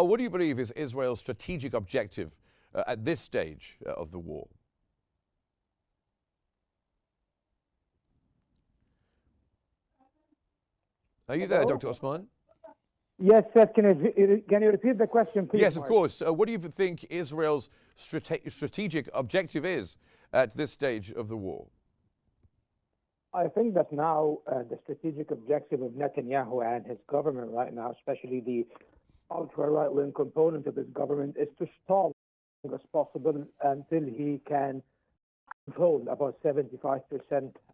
what do you believe is Israel's strategic objective at this stage of the war? Are you there, Dr. Osman? Yes, Seth, can you repeat the question, please? Yes, Mark? of course. What do you think Israel's strategic objective is at this stage of the war? I think that now the strategic objective of Netanyahu and his government right now, especially the ultra-right-wing component of his government, is to stall as long as possible until he can control about 75%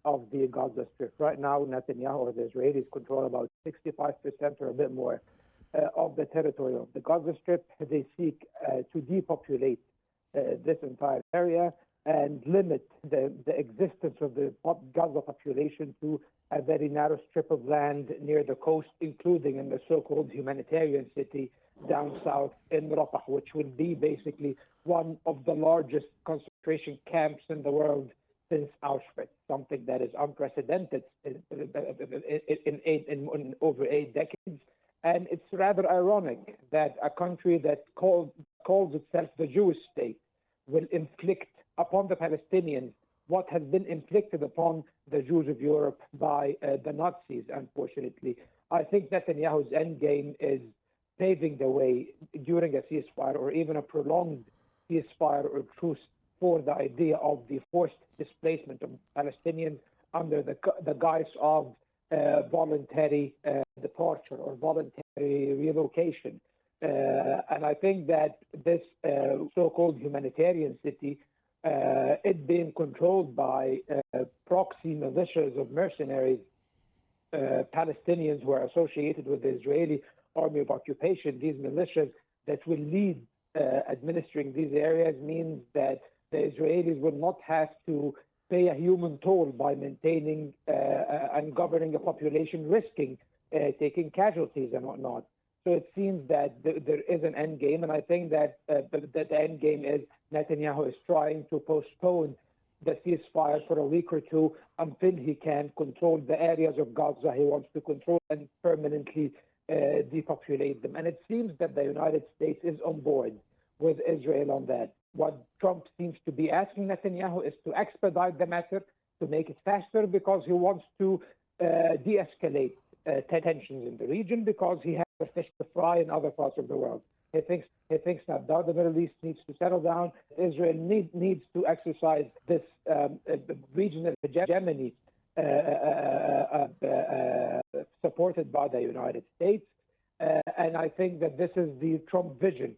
of the Gaza Strip. Right now, Netanyahu or the Israelis control about 65% or a bit more of the territory of the Gaza Strip. They seek to depopulate this entire area and limit the existence of the Gaza population to a very narrow strip of land near the coast, including in the so-called humanitarian city down south in Rafah, which will be basically one of the largest concentration camps in the world since Auschwitz, something that is unprecedented in over 8 decades. And it's rather ironic that a country that calls itself the Jewish state will inflict upon the Palestinians what has been inflicted upon the Jews of Europe by the Nazis, unfortunately. I think Netanyahu's endgame is paving the way during a ceasefire or even a prolonged ceasefire or truce for the idea of the forced displacement of Palestinians under the guise of voluntary departure or voluntary relocation. And I think that this so-called humanitarian city, it being controlled by proxy militias of mercenaries, Palestinians who are associated with the Israeli army of occupation, these militias that will lead administering these areas means that the Israelis will not have to pay a human toll by maintaining and governing a population, risking taking casualties and whatnot. So it seems that there is an end game, and I think that the end game is Netanyahu is trying to postpone the ceasefire for a week or two until he can control the areas of Gaza he wants to control and permanently depopulate them. And it seems that the United States is on board with Israel on that. What Trump seems to be asking Netanyahu is to expedite the matter, to make it faster, because he wants to de-escalate tensions in the region, because he has a fish to fry in other parts of the world. He thinks that the Middle East needs to settle down. Israel needs to exercise this regional hegemony supported by the United States. And I think that this is the Trump vision